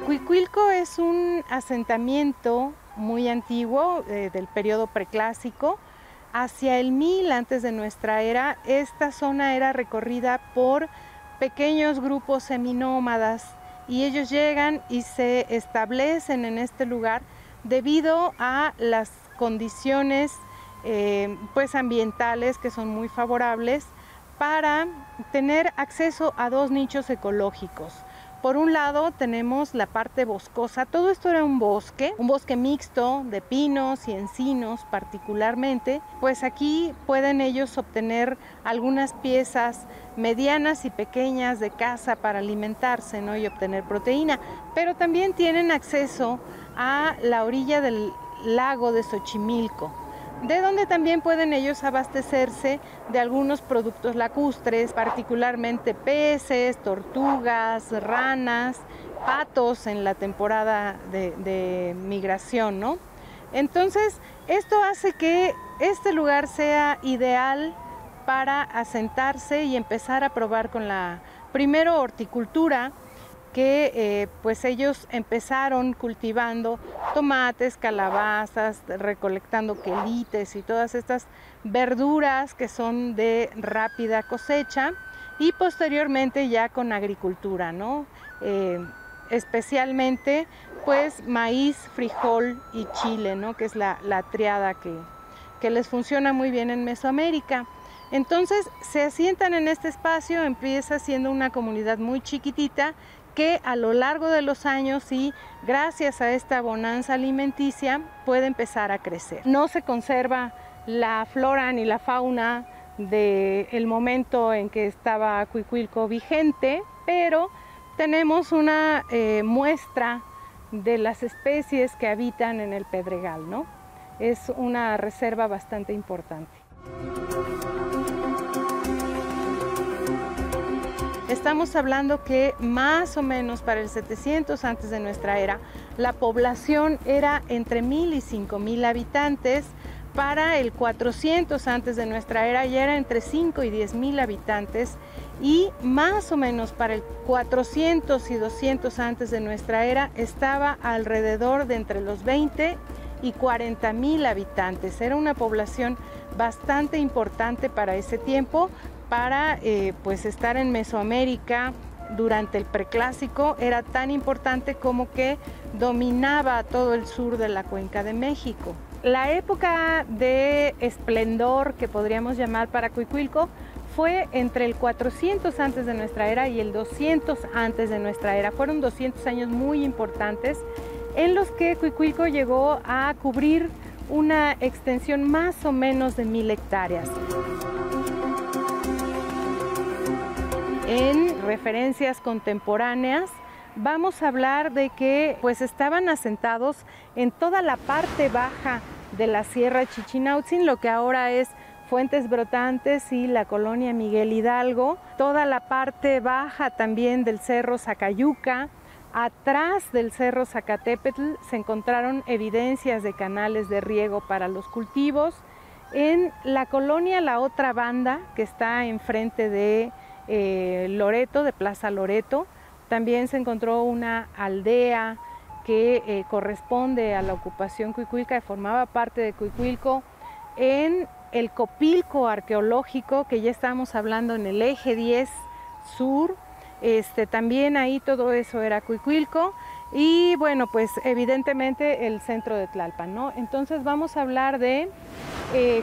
Cuicuilco es un asentamiento muy antiguo del periodo preclásico. Hacia el 1000 antes de nuestra era, esta zona era recorrida por pequeños grupos seminómadas y ellos llegan y se establecen en este lugar debido a las condiciones pues ambientales que son muy favorables para tener acceso a dos nichos ecológicos. Por un lado tenemos la parte boscosa. Todo esto era un bosque mixto de pinos y encinos particularmente, pues aquí pueden ellos obtener algunas piezas medianas y pequeñas de caza para alimentarse, ¿no? Y obtener proteína, pero también tienen acceso a la orilla del lago de Xochimilco, de donde también pueden ellos abastecerse de algunos productos lacustres, particularmente peces, tortugas, ranas, patos en la temporada de migración, ¿no? Entonces, esto hace que este lugar sea ideal para asentarse y empezar a probar con la, primero, horticultura, que pues ellos empezaron cultivando tomates, calabazas, recolectando quelites y todas estas verduras que son de rápida cosecha, y posteriormente ya con agricultura, ¿no? Especialmente pues maíz, frijol y chile, ¿no? Que es la triada que les funciona muy bien en Mesoamérica. Entonces se asientan en este espacio, empieza siendo una comunidad muy chiquitita que a lo largo de los años y gracias a esta bonanza alimenticia puede empezar a crecer. No se conserva la flora ni la fauna del momento en que estaba Cuicuilco vigente, pero tenemos una muestra de las especies que habitan en el Pedregal, ¿no? Es una reserva bastante importante. Estamos hablando que más o menos para el 700 antes de nuestra era, la población era entre 1000 y 5000 habitantes. Para el 400 antes de nuestra era ya era entre 5 y 10,000 habitantes, y más o menos para el 400 y 200 antes de nuestra era estaba alrededor de entre los 20 y 40,000 habitantes. Era una población bastante importante para ese tiempo. Para pues estar en Mesoamérica durante el preclásico era tan importante como que dominaba todo el sur de la cuenca de México. La época de esplendor que podríamos llamar para Cuicuilco fue entre el 400 antes de nuestra era y el 200 antes de nuestra era. Fueron 200 años muy importantes en los que Cuicuilco llegó a cubrir una extensión más o menos de 1000 hectáreas. En referencias contemporáneas vamos a hablar de que pues estaban asentados en toda la parte baja de la Sierra Chichinautzin, lo que ahora es Fuentes Brotantes y la colonia Miguel Hidalgo, toda la parte baja también del Cerro Zacayuca. Atrás del Cerro Zacatépetl se encontraron evidencias de canales de riego para los cultivos. En la colonia La Otra Banda, que está enfrente de Loreto, de Plaza Loreto, también se encontró una aldea que corresponde a la ocupación cuicuilca, que formaba parte de Cuicuilco. En el Copilco arqueológico, que ya estamos hablando en el eje 10 sur, también ahí todo eso era Cuicuilco. Y bueno, pues evidentemente el centro de Tlalpan, ¿no? Entonces vamos a hablar de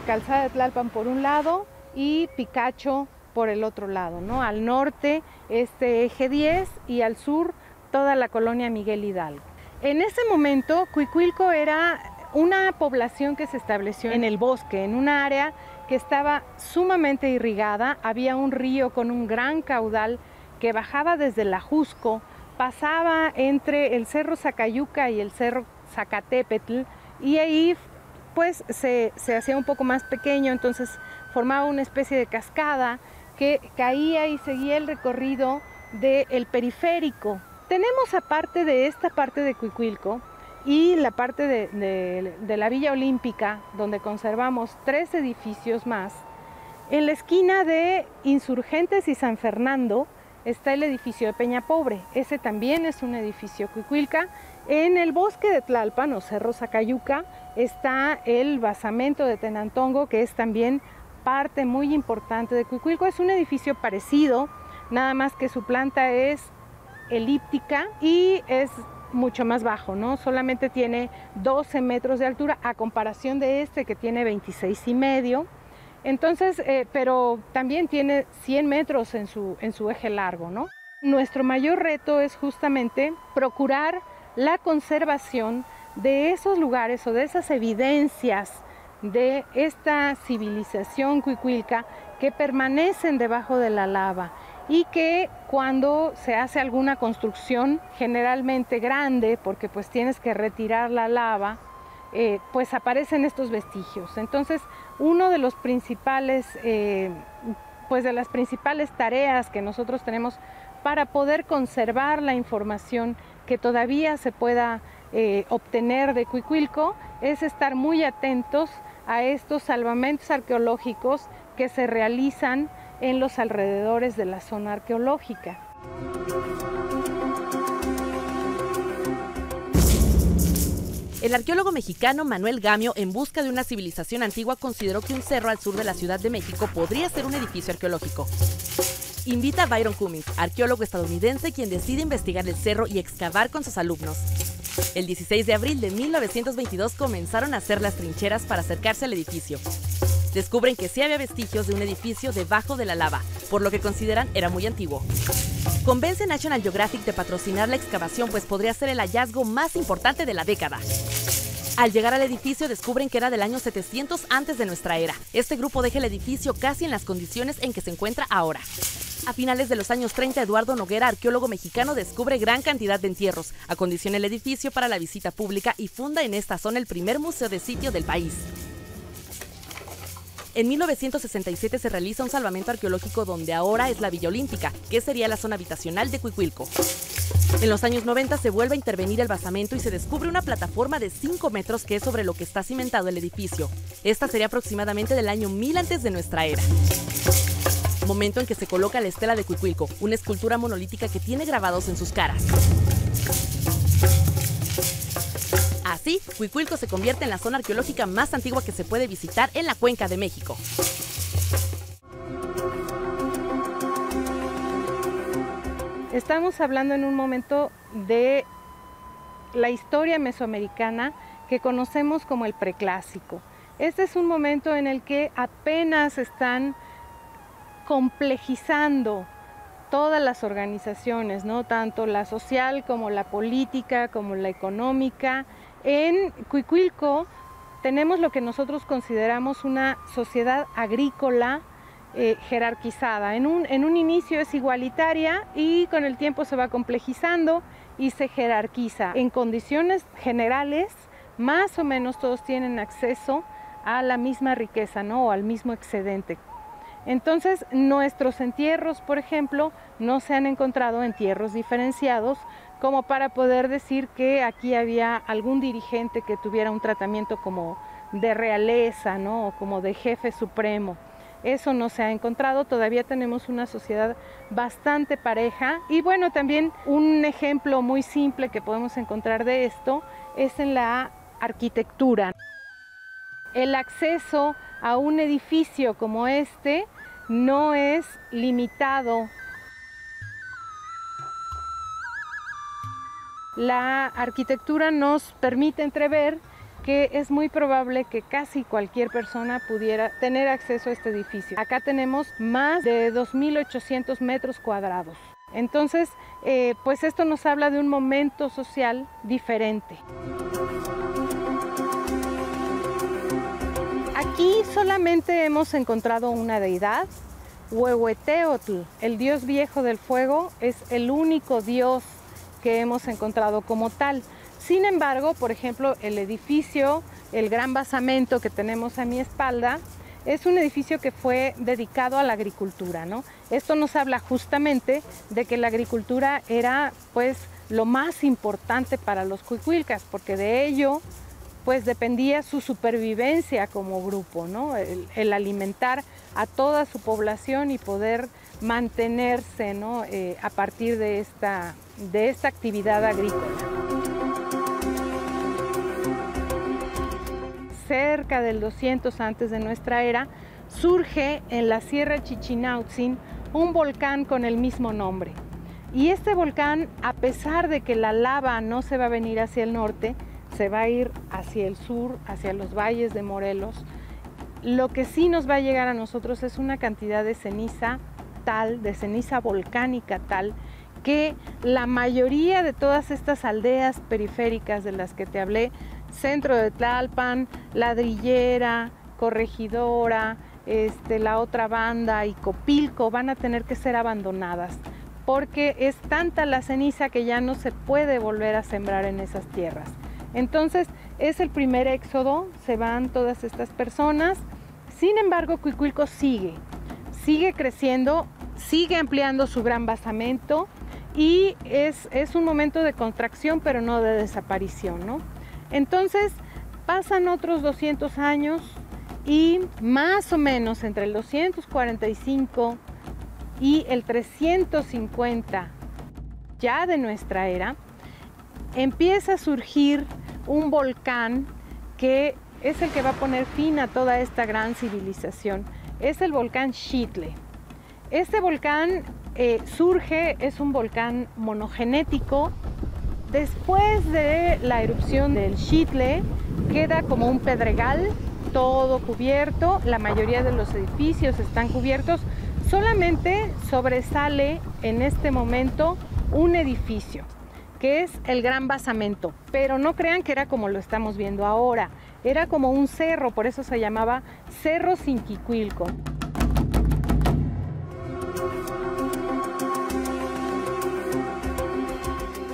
Calzada de Tlalpan por un lado y Picacho por el otro lado, ¿no? Al norte este eje 10 y al sur toda la colonia Miguel Hidalgo. En ese momento Cuicuilco era una población que se estableció en el bosque, en un área que estaba sumamente irrigada. Había un río con un gran caudal que bajaba desde la Jusco, pasaba entre el Cerro Zacayuca y el Cerro Zacatépetl, y ahí pues se hacía un poco más pequeño, entonces formaba una especie de cascada que caía y seguía el recorrido del periférico. Tenemos, aparte de esta parte de Cuicuilco y la parte de la Villa Olímpica, donde conservamos 3 edificios más, en la esquina de Insurgentes y San Fernando está el edificio de Peña Pobre. Ese también es un edificio Cuicuilca. En el bosque de Tlalpan o Cerro Zacayuca está el basamento de Tenantongo, que es también parte muy importante de Cuicuilco. Es un edificio parecido, nada más que su planta es elíptica y es mucho más bajo, ¿no? Solamente tiene 12 metros de altura a comparación de este que tiene 26,5. Entonces, pero también tiene 100 metros en su eje largo, ¿no? Nuestro mayor reto es justamente procurar la conservación de esos lugares o de esas evidencias de esta civilización cuicuilca que permanecen debajo de la lava y que cuando se hace alguna construcción generalmente grande, porque pues tienes que retirar la lava, pues aparecen estos vestigios. Entonces, uno de los principales, pues de las principales tareas que nosotros tenemos para poder conservar la información que todavía se pueda obtener de Cuicuilco es estar muy atentos a estos salvamentos arqueológicos que se realizan en los alrededores de la zona arqueológica. El arqueólogo mexicano Manuel Gamio, en busca de una civilización antigua, consideró que un cerro al sur de la Ciudad de México podría ser un edificio arqueológico. Invita a Byron Cummings, arqueólogo estadounidense, quien decide investigar el cerro y excavar con sus alumnos. El 16 de abril de 1922 comenzaron a hacer las trincheras para acercarse al edificio. Descubren que sí había vestigios de un edificio debajo de la lava, por lo que consideran era muy antiguo. Convence National Geographic de patrocinar la excavación, pues podría ser el hallazgo más importante de la década. Al llegar al edificio descubren que era del año 700 antes de nuestra era. Este grupo deja el edificio casi en las condiciones en que se encuentra ahora. A finales de los años 30, Eduardo Noguera, arqueólogo mexicano, descubre gran cantidad de entierros, acondiciona el edificio para la visita pública y funda en esta zona el primer museo de sitio del país. En 1967 se realiza un salvamento arqueológico donde ahora es la Villa Olímpica, que sería la zona habitacional de Cuicuilco. En los años 90 se vuelve a intervenir el basamento y se descubre una plataforma de 5 metros que es sobre lo que está cimentado el edificio. Esta sería aproximadamente del año 1000 antes de nuestra era. Momento en que se coloca la estela de Cuicuilco, una escultura monolítica que tiene grabados en sus caras. Así, Cuicuilco se convierte en la zona arqueológica más antigua que se puede visitar en la Cuenca de México. Estamos hablando en un momento de la historia mesoamericana que conocemos como el preclásico. Este es un momento en el que apenas están complejizando todas las organizaciones, ¿no? Tanto la social como la política, como la económica. En Cuicuilco tenemos lo que nosotros consideramos una sociedad agrícola jerarquizada. En un inicio es igualitaria y con el tiempo se va complejizando y se jerarquiza. En condiciones generales, más o menos todos tienen acceso a la misma riqueza, ¿no? O al mismo excedente. Entonces, nuestros entierros, por ejemplo, no se han encontrado entierros diferenciados como para poder decir que aquí había algún dirigente que tuviera un tratamiento como de realeza, ¿no? O como de jefe supremo. Eso no se ha encontrado, todavía tenemos una sociedad bastante pareja. Y bueno, también un ejemplo muy simple que podemos encontrar de esto es en la arquitectura. El acceso a un edificio como este no es limitado. La arquitectura nos permite entrever que es muy probable que casi cualquier persona pudiera tener acceso a este edificio. Acá tenemos más de 2.800 metros cuadrados. Entonces, pues esto nos habla de un momento social diferente. Aquí solamente hemos encontrado una deidad, Huehueteotl, el dios viejo del fuego, es el único dios que hemos encontrado como tal. Sin embargo, por ejemplo, el edificio, el gran basamento que tenemos a mi espalda, es un edificio que fue dedicado a la agricultura, ¿no? Esto nos habla justamente de que la agricultura era, pues, lo más importante para los cuicuilcas, porque de ello, pues, dependía su supervivencia como grupo, ¿no? El alimentar a toda su población y poder mantenerse, ¿no? A partir de esta actividad agrícola. Cerca del 200 antes de nuestra era, surge en la Sierra Chichinautzin un volcán con el mismo nombre. Y este volcán, a pesar de que la lava no se va a venir hacia el norte, se va a ir hacia el sur, hacia los valles de Morelos, lo que sí nos va a llegar a nosotros es una cantidad de ceniza tal, de ceniza volcánica tal, que la mayoría de todas estas aldeas periféricas de las que te hablé, Centro de Tlalpan, Ladrillera, Corregidora, la otra banda y Copilco, van a tener que ser abandonadas porque es tanta la ceniza que ya no se puede volver a sembrar en esas tierras. Entonces es el primer éxodo, se van todas estas personas. Sin embargo, Cuicuilco sigue creciendo, sigue ampliando su gran basamento y es un momento de contracción, pero no de desaparición, ¿no? Entonces pasan otros 200 años y más o menos entre el 245 y el 350 ya de nuestra era, empieza a surgir un volcán que es el que va a poner fin a toda esta gran civilización. Es el volcán Xitle. Este volcán surge, es un volcán monogenético. Después de la erupción del Xitle, queda como un pedregal, todo cubierto, la mayoría de los edificios están cubiertos, solamente sobresale en este momento un edificio, que es el gran basamento, pero no crean que era como lo estamos viendo ahora, era como un cerro, por eso se llamaba Cerro Sinquicuilco.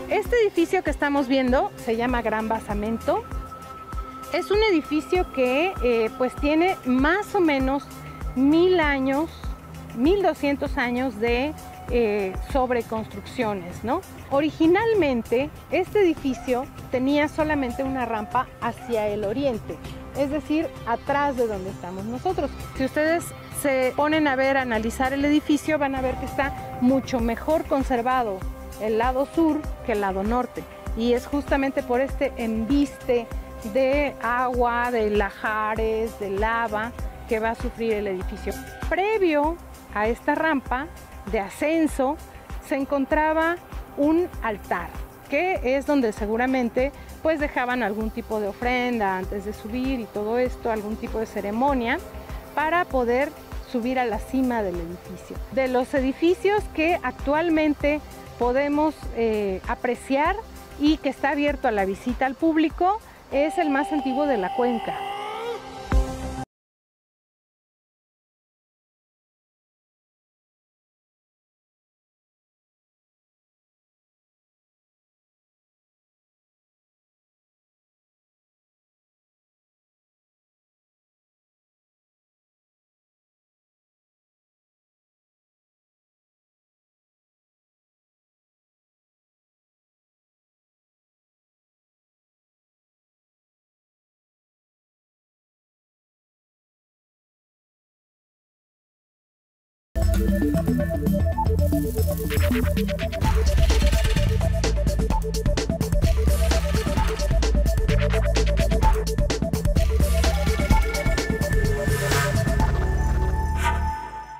Este edificio que estamos viendo se llama Gran Basamento. Es un edificio que pues tiene más o menos 1000 años, 1200 años de sobreconstrucciones, ¿no? Originalmente este edificio tenía solamente una rampa hacia el oriente, es decir, atrás de donde estamos nosotros. Si ustedes se ponen a analizar el edificio, van a ver que está mucho mejor conservado el lado sur que el lado norte, y es justamente por este embiste de agua, de lajares, de lava que va a sufrir el edificio. Previo a esta rampa de ascenso se encontraba un altar, que es donde seguramente pues dejaban algún tipo de ofrenda antes de subir y todo esto, algún tipo de ceremonia para poder subir a la cima del edificio. De los edificios que actualmente podemos apreciar y que está abierto a la visita al público, es el más antiguo de la cuenca.